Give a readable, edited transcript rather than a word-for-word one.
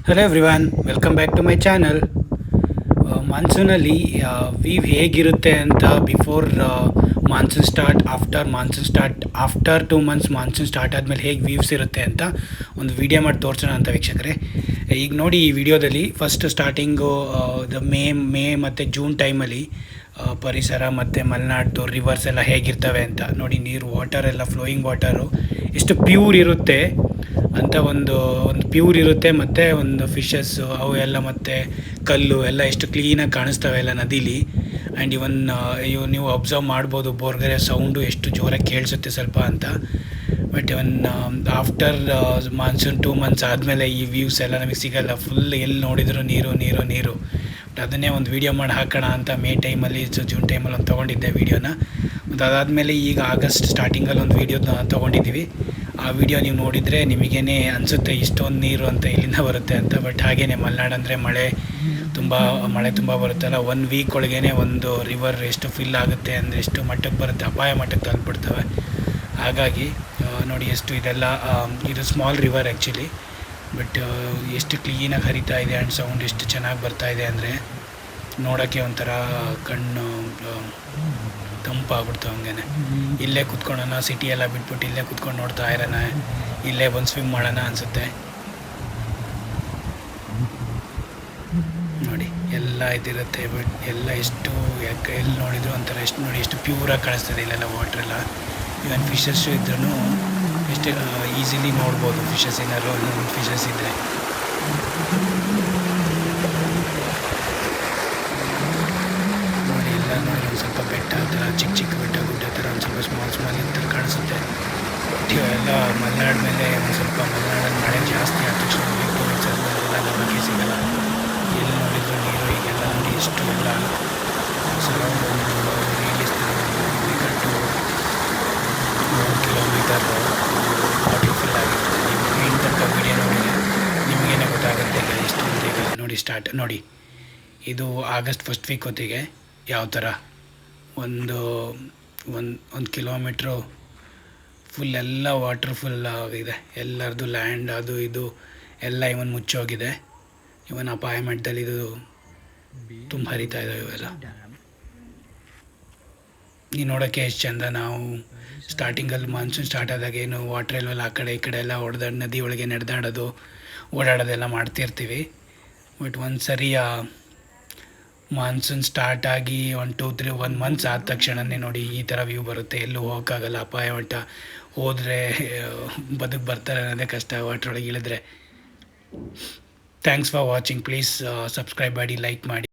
Hello everyone, welcome back to my channel. ಮಾನ್ಸೂನಲ್ಲಿ view ಹೇಗಿರುತ್ತೆ ಅಂತ before monsoon start, after monsoon start, after 2 months monsoon start ಆದಮೇಲೆ ಹೇಗೆ views ಇರುತ್ತೆ ಅಂತ ಒಂದು ವಿಡಿಯೋ ಮಾಡಿ ತೋರಿಸೋಣ ಅಂತ ವೀಕ್ಷಕರೇ. ಈಗ ನೋಡಿ, ಈ ವಿಡಿಯೋದಲ್ಲಿ ಫಸ್ಟ್ ಸ್ಟಾರ್ಟಿಂಗು ಮೇ ಮತ್ತು ಜೂನ್ ಟೈಮಲ್ಲಿ ಪರಿಸರ ಮತ್ತು ಮಲೆನಾಡ್ದು ರಿವರ್ಸ್ ಎಲ್ಲ ಹೇಗಿರ್ತವೆ ಅಂತ ನೋಡಿ. ನೀರು, ವಾಟರ್ ಎಲ್ಲ ಫ್ಲೋಯಿಂಗ್ ವಾಟರು ಎಷ್ಟು ಪ್ಯೂರ್ ಇರುತ್ತೆ ಅಂತ ಒಂದು ಪ್ಯೂರ್ ಇರುತ್ತೆ. ಮತ್ತು ಒಂದು ಫಿಶಸ್ಸು ಅವು ಎಲ್ಲ, ಮತ್ತು ಕಲ್ಲು ಎಲ್ಲ ಎಷ್ಟು ಕ್ಲೀನಾಗಿ ಕಾಣಿಸ್ತವೆ ಎಲ್ಲ ನದೀಲಿ. ಆ್ಯಂಡ್ ಇವನ್ ನೀವು ಅಬ್ಸರ್ವ್ ಮಾಡ್ಬೋದು ಬೋರ್ಗರೆ ಸೌಂಡು ಎಷ್ಟು ಜೋರಾಗಿ ಕೇಳಿಸುತ್ತೆ ಸ್ವಲ್ಪ ಅಂತ. But even after monsoon 2 months ಆದಮೇಲೆ ಈ ವ್ಯೂಸ್ ಎಲ್ಲ ನಮಗೆ ಸಿಗೋಲ್ಲ. ಫುಲ್ ಎಲ್ಲಿ ನೋಡಿದ್ರು ನೀರು ನೀರು ನೀರು. ಬಟ್ ಅದನ್ನೇ ಒಂದು ವೀಡಿಯೋ ಮಾಡಿ ಹಾಕೋಣ ಅಂತ ಮೇ ಟೈಮಲ್ಲಿ, ಜೂನ್ ಟೈಮಲ್ಲಿ ಒಂದು ತೊಗೊಂಡಿದ್ದೆ ವೀಡಿಯೋನ. ಮತ್ತು ಅದಾದಮೇಲೆ ಈಗ ಆಗಸ್ಟ್ ಸ್ಟಾರ್ಟಿಂಗಲ್ಲಿ ಒಂದು ವೀಡಿಯೋ ತೊಗೊಂಡಿದ್ದೀವಿ. ಆ ವಿಡಿಯೋ ನೀವು ನೋಡಿದರೆ ನಿಮಗೇನೆ ಅನಿಸುತ್ತೆ ಇಷ್ಟೊಂದು ನೀರು ಅಂತ ಇಲ್ಲಿಂದ ಬರುತ್ತೆ ಅಂತ. ಬಟ್ ಹಾಗೇ ಮಲೆನಾಡು ಅಂದರೆ ಮಳೆ ತುಂಬ ಬರುತ್ತಲ್ಲ. 1 ವೀಕ್ ಒಳಗೇ ಒಂದು ರಿವರ್ ಎಷ್ಟು ಫಿಲ್ ಆಗುತ್ತೆ ಅಂದರೆ ಎಷ್ಟು ಮಟ್ಟಕ್ಕೆ ಬರುತ್ತೆ, ಅಪಾಯ ಮಟ್ಟಕ್ಕೆ ತಲುಪಿಬಿಡ್ತವೆ. ಹಾಗಾಗಿ ನೋಡಿ ಎಷ್ಟು ಇದೆಲ್ಲ, ಇದು ಸ್ಮಾಲ್ ರಿವರ್ ಆ್ಯಕ್ಚುಲಿ. ಬಟ್ ಎಷ್ಟು ಕ್ಲೀನಾಗಿ ಹರಿತಾ ಇದೆ ಆ್ಯಂಡ್ ಸೌಂಡ್ ಎಷ್ಟು ಚೆನ್ನಾಗಿ ಬರ್ತಾ ಇದೆ ಅಂದರೆ ನೋಡೋಕ್ಕೆ ಒಂಥರ ಕಣ್ಣು ತಂಪಾಗ್ಬಿಡ್ತು. ಹಂಗೇ ಇಲ್ಲೇ ಕುತ್ಕೊಳ್ಳೋಣ, ಸಿಟಿ ಎಲ್ಲ ಬಿಟ್ಬಿಟ್ಟು ಇಲ್ಲೇ ಕುತ್ಕೊಂಡು ನೋಡ್ತಾ ಇರೋಣ, ಇಲ್ಲೇ ಬಂದು ಸ್ವಿಮ್ ಮಾಡೋಣ ಅನಿಸುತ್ತೆ. ನೋಡಿ ಎಲ್ಲ ಇದಿರುತ್ತೆ. ಬಟ್ ಎಲ್ಲ ಎಷ್ಟು ಯಾಕೆ ಎಲ್ಲಿ ನೋಡಿದ್ರು ಒಂಥರ ಎಷ್ಟು ನೋಡಿ ಎಷ್ಟು ಪ್ಯೂರಾಗಿ ಕಾಣಿಸ್ತದೆ ಇಲ್ಲೆಲ್ಲ ವಾಟ್ರೆಲ್ಲ. ಇವನ್ ಫಿಶಸ್ಸು ಇದ್ರೂ ಎಷ್ಟು ಈಸಿಲಿ ನೋಡ್ಬೋದು. ಫಿಶಸ್ ಏನಾದ್ರು ಒಂದು ಫಿಶಸ್ ಇದ್ದರೆ ನೋಡಿ. ಎಲ್ಲ ನೋಡಿ ಒಂದು ಸ್ವಲ್ಪ ಬೆಟ್ಟ ಥರ, ಚಿಕ್ಕ ಚಿಕ್ಕ ಬೆಟ್ಟ ಗುಡ್ಡ ಥರ, ಒಂದು ಸ್ವಲ್ಪ ಸ್ಮಾಲ್ ಥರ ಕಾಣಿಸುತ್ತೆ. ಎಲ್ಲ ಮಲೆನಾಡು ಮೇಲೆ ಒಂದು ಸ್ವಲ್ಪ ಮಲೆನಾಡಲ್ಲಿ ಮಳೆ ಜಾಸ್ತಿ ಆದ ತಕ್ಷಣ ಎಲ್ಲ ನೋಡೋಕ್ಕೆ ಸಿಗೋಲ್ಲ. ಎಲ್ಲಿ ನೋಡಿದ್ರು ನೀರು. ಈಗೆಲ್ಲ ನೋಡಿ ಎಷ್ಟು ಎಲ್ಲ ಸರೌಂಡ್ ಒಂದು ರೀಲಿಸ್ತಾರೆ. ಕಟ್ಟು 1 ಕಿಲೋಮೀಟರ್ ವಾಟರ್ ಫಿಲ್ ಆಗಿರುತ್ತೆ. ನೀವು ಎಂಟು ತನಕ ವೀಡಿಯೋ ನೋಡಿದರೆ ನಿಮಗೇನೆ ಗೊತ್ತಾಗುತ್ತೆ ಈಗ ಎಷ್ಟು ಅಂತ. ಈಗ ನೋಡಿ ಸ್ಟಾರ್ಟ್ ನೋಡಿ, ಇದು ಆಗಸ್ಟ್ ಫಸ್ಟ್ ವೀಕ್ ಹೊತ್ತಿಗೆ ಯಾವ ಥರ ಒಂದು ಕಿಲೋಮೀಟ್ರು ಫುಲ್ ಎಲ್ಲ ವಾಟರ್ ಫುಲ್ ಆಗಿದೆ. ಎಲ್ಲರದ್ದು ಲ್ಯಾಂಡ್ ಅದು ಇದು ಎಲ್ಲ ಇವನ್ ಮುಚ್ಚೋಗಿದೆ. ಇವನ್ ಅಪಾಯ ಮಟ್ಟದಲ್ಲಿ ಇದು ತುಂಬ ಹರಿತಾ ಇದ್ದಾವೆ ಇವೆಲ್ಲ. ನೀವು ನೋಡೋಕ್ಕೆ ಎಷ್ಟು ಚೆಂದ. ನಾವು ಸ್ಟಾರ್ಟಿಂಗಲ್ಲಿ ಮಾನ್ಸೂನ್ ಸ್ಟಾರ್ಟ್ ಆದಾಗ ಏನು ವಾಟ್ರ್ ಇಲ್ವಲ್ಲ, ಆ ಕಡೆ ಈ ಕಡೆ ಎಲ್ಲ ನದಿ ಒಳಗೆ ನಡೆದಾಡೋದು ಓಡಾಡೋದೆಲ್ಲ ಮಾಡ್ತಿರ್ತೀವಿ. ಬಟ್ ಒಂದು ಸರಿ ಮಾನ್ಸೂನ್ ಸ್ಟಾರ್ಟ್ ಆಗಿ 1 ಮಂತ್ಸ್ ಆದ ತಕ್ಷಣವೇ ನೋಡಿ ಈ ಥರ ವ್ಯೂ ಬರುತ್ತೆ. ಎಲ್ಲೂ ಹೋಗೋಕ್ಕಾಗಲ್ಲ, ಅಪಾಯ ಮಟ್ಟ. ಹೋದರೆ ಬರ್ತಾರೆ ಅನ್ನೋದೇ ಕಷ್ಟ ವಾಟ್ರೊಳಗೆ ಇಳಿದ್ರೆ. Thanks for watching. Please subscribe ಮಾಡಿ, ಲೈಕ್ ಮಾಡಿ.